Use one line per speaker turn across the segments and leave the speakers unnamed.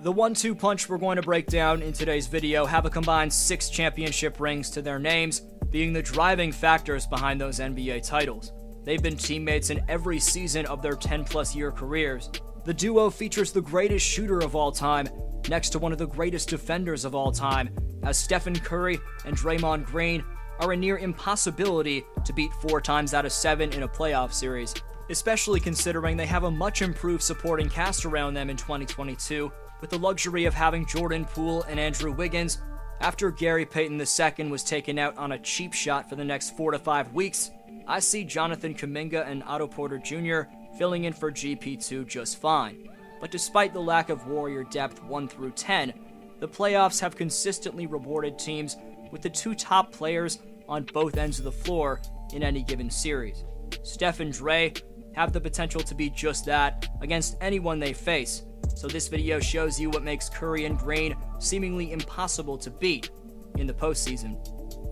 The 1-2 punch we're going to break down in today's video have a combined 6 championship rings to their names, being the driving factors behind those NBA titles. They've been teammates in every season of their 10-plus year careers. The duo features the greatest shooter of all time, next to one of the greatest defenders of all time, as Stephen Curry and Draymond Green are a near impossibility to beat 4 times out of 7 in a playoff series, especially considering they have a much improved supporting cast around them in 2022, with the luxury of having Jordan Poole and Andrew Wiggins. After Gary Payton II was taken out on a cheap shot for the next 4 to 5 weeks, I see Jonathan Kuminga and Otto Porter Jr. filling in for GP2 just fine. But despite the lack of Warrior depth 1 through 10, the playoffs have consistently rewarded teams with the 2 top players on both ends of the floor in any given series. Steph and Dre have the potential to be just that against anyone they face, so this video shows you what makes Curry and Green seemingly impossible to beat in the postseason.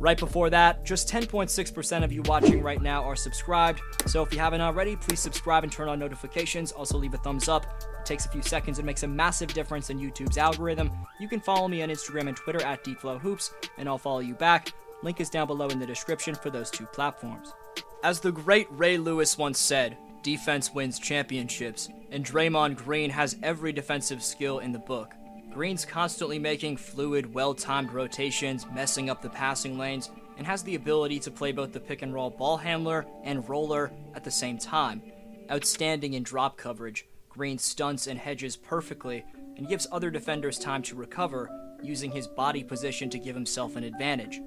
Right before that, just 10.6% of you watching right now are subscribed, so if you haven't already, please subscribe and turn on notifications. Also leave a thumbs up. It takes a few seconds and makes a massive difference in YouTube's algorithm. You can follow me on Instagram and Twitter at DFlowHoops, and I'll follow you back. Link is down below in the description for those 2 platforms. As the great Ray Lewis once said, defense wins championships, and Draymond Green has every defensive skill in the book. Green's constantly making fluid, well-timed rotations, messing up the passing lanes, and has the ability to play both the pick-and-roll ball handler and roller at the same time. Outstanding in drop coverage, Green stunts and hedges perfectly, and gives other defenders time to recover, using his body position to give himself an advantage.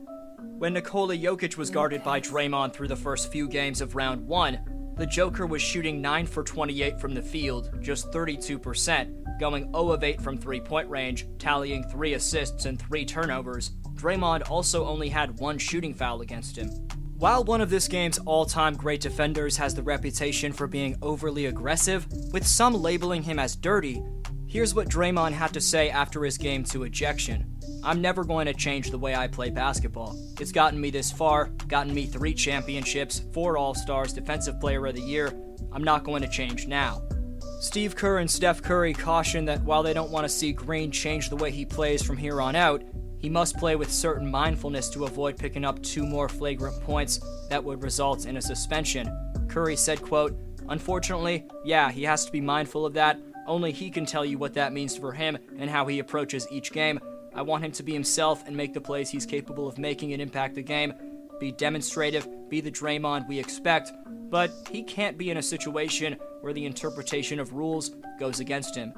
When Nikola Jokic was guarded by Draymond through the first few games of round 1, the Joker was shooting 9 for 28 from the field, just 32%, going 0 of 8 from three-point range, tallying 3 assists and 3 turnovers. Draymond also only had 1 shooting foul against him. While one of this game's all-time great defenders has the reputation for being overly aggressive, with some labeling him as dirty, here's what Draymond had to say after his Game 2 ejection. "I'm never going to change the way I play basketball. It's gotten me this far, gotten me 3 championships, 4 All-Stars, Defensive Player of the Year. I'm not going to change now." Steve Kerr and Steph Curry caution that while they don't want to see Green change the way he plays from here on out, he must play with certain mindfulness to avoid picking up 2 more flagrant points that would result in a suspension. Curry said, quote, "Unfortunately, yeah, he has to be mindful of that. Only he can tell you what that means for him and how he approaches each game. I want him to be himself and make the plays he's capable of making and impact the game. Be demonstrative, be the Draymond we expect, but he can't be in a situation where the interpretation of rules goes against him."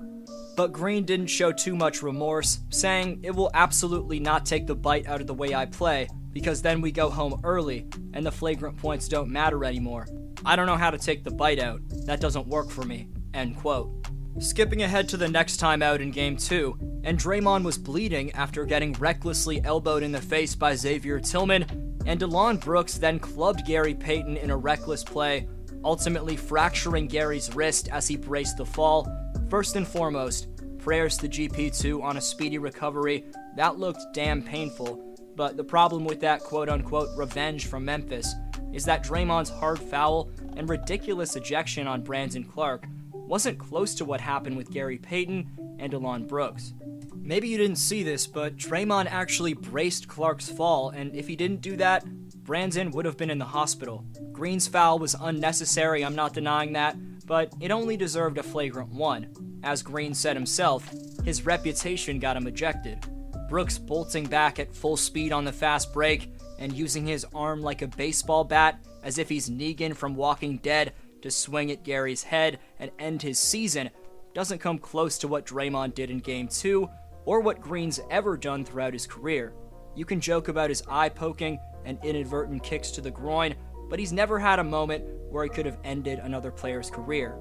But Green didn't show too much remorse, saying, "It will absolutely not take the bite out of the way I play, because then we go home early, and the flagrant points don't matter anymore. I don't know how to take the bite out. That doesn't work for me." End quote. Skipping ahead to the next time out in Game 2, and Draymond was bleeding after getting recklessly elbowed in the face by Xavier Tillman, and Delon Brooks then clubbed Gary Payton in a reckless play, ultimately fracturing Gary's wrist as he braced the fall. First and foremost, prayers to GP2 on a speedy recovery. That looked damn painful, but the problem with that quote-unquote revenge from Memphis is that Draymond's hard foul and ridiculous ejection on Brandon Clark wasn't close to what happened with Gary Payton and Delon Brooks. Maybe you didn't see this, but Draymond actually braced Clark's fall, and if he didn't do that, Brandon would have been in the hospital. Green's foul was unnecessary, I'm not denying that, but it only deserved a flagrant 1. As Green said himself, his reputation got him ejected. Brooks bolting back at full speed on the fast break and using his arm like a baseball bat as if he's Negan from Walking Dead to swing at Gary's head and end his season doesn't come close to what Draymond did in Game 2 or what Green's ever done throughout his career. You can joke about his eye poking and inadvertent kicks to the groin, but he's never had a moment where he could have ended another player's career.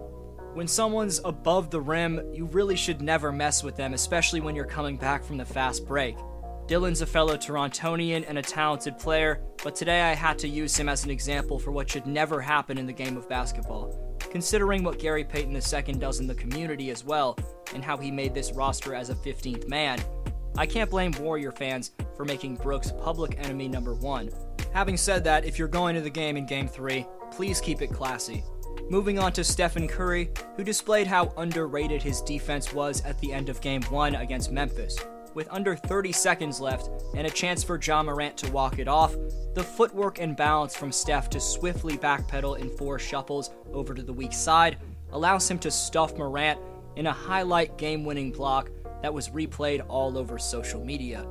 When someone's above the rim, you really should never mess with them, especially when you're coming back from the fast break. Dylan's a fellow Torontonian and a talented player, but today I had to use him as an example for what should never happen in the game of basketball, considering what Gary Payton II does in the community as well, and how he made this roster as a 15th man. I can't blame Warrior fans for making Brooks public enemy number 1. Having said that, if you're going to the game in Game 3, please keep it classy. Moving on to Stephen Curry, who displayed how underrated his defense was at the end of Game 1 against Memphis. With under 30 seconds left and a chance for Ja Morant to walk it off, the footwork and balance from Steph to swiftly backpedal in 4 shuffles over to the weak side allows him to stuff Morant in a highlight game-winning block that was replayed all over social media.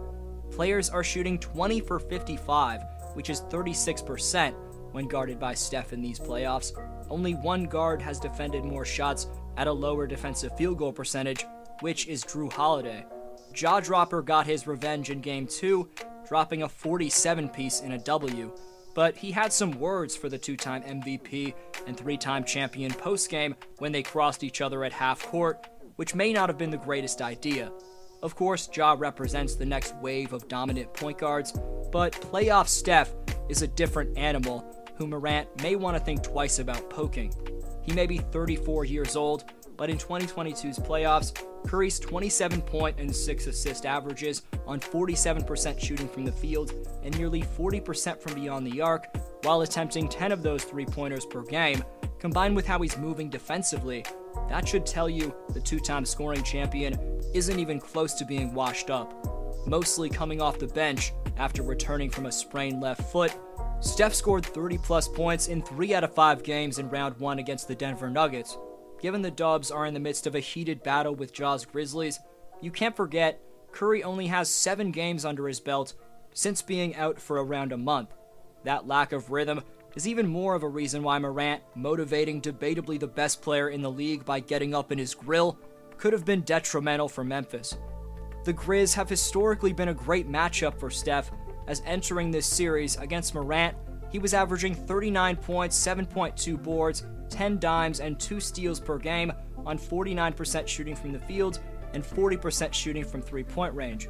Players are shooting 20 for 55, which is 36% when guarded by Steph in these playoffs. Only one guard has defended more shots at a lower defensive field goal percentage, which is Drew Holiday. Jaw-dropper got his revenge in Game 2, dropping a 47-piece in a W, but he had some words for the 2-time MVP and 3-time champion post-game when they crossed each other at half court, which may not have been the greatest idea. Of course, Ja represents the next wave of dominant point guards, but playoff Steph is a different animal who Morant may want to think twice about poking. He may be 34 years old, but in 2022's playoffs, Curry's 27-point and 6-assist averages on 47% shooting from the field and nearly 40% from beyond the arc, while attempting 10 of those three-pointers per game, combined with how he's moving defensively, that should tell you the 2-time scoring champion isn't even close to being washed up. Mostly coming off the bench after returning from a sprained left foot, Steph scored 30-plus points in 3 out of 5 games in Round 1 against the Denver Nuggets. Given the Dubs are in the midst of a heated battle with Ja's Grizzlies, you can't forget Curry only has 7 games under his belt since being out for around a month. That lack of rhythm is even more of a reason why Morant, motivating debatably the best player in the league by getting up in his grill, could have been detrimental for Memphis. The Grizz have historically been a great matchup for Steph, as entering this series against Morant, he was averaging 39 points, 7.2 boards, 10 dimes, and 2 steals per game on 49% shooting from the field and 40% shooting from three-point range.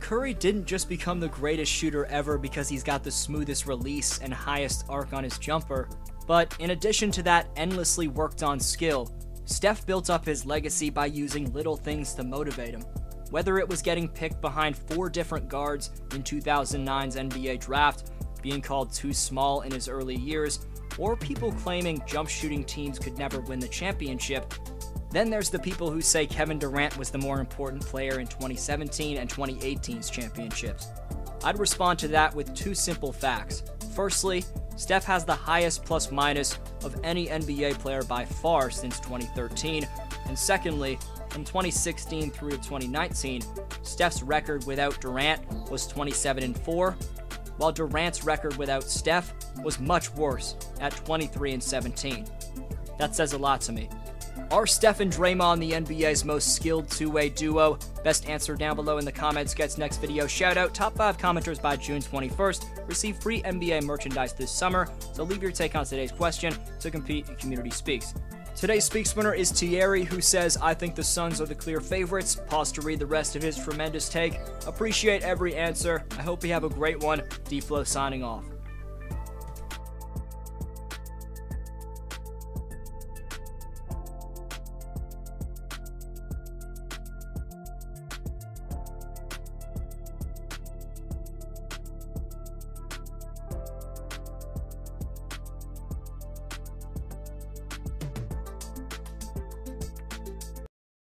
Curry didn't just become the greatest shooter ever because he's got the smoothest release and highest arc on his jumper, but in addition to that endlessly worked on skill, Steph built up his legacy by using little things to motivate him. Whether it was getting picked behind 4 different guards in 2009's NBA draft, being called too small in his early years, or people claiming jump shooting teams could never win the championship, then there's the people who say Kevin Durant was the more important player in 2017 and 2018's championships. I'd respond to that with 2 simple facts. Firstly, Steph has the highest plus-minus of any NBA player by far since 2013, and secondly, from 2016 through to 2019, Steph's record without Durant was 27-4, while Durant's record without Steph was much worse at 23-17. That says a lot to me. Are Steph and Draymond the NBA's most skilled two-way duo? Best answer down below in the comments gets next video shoutout. Top 5 commenters by June 21st receive free NBA merchandise this summer, so leave your take on today's question to compete in Community Speaks. Today's Speaks winner is Thierry, who says, "I think the Suns are the clear favorites." Pause to read the rest of his tremendous take. Appreciate every answer. I hope you have a great one. D-Flow signing off.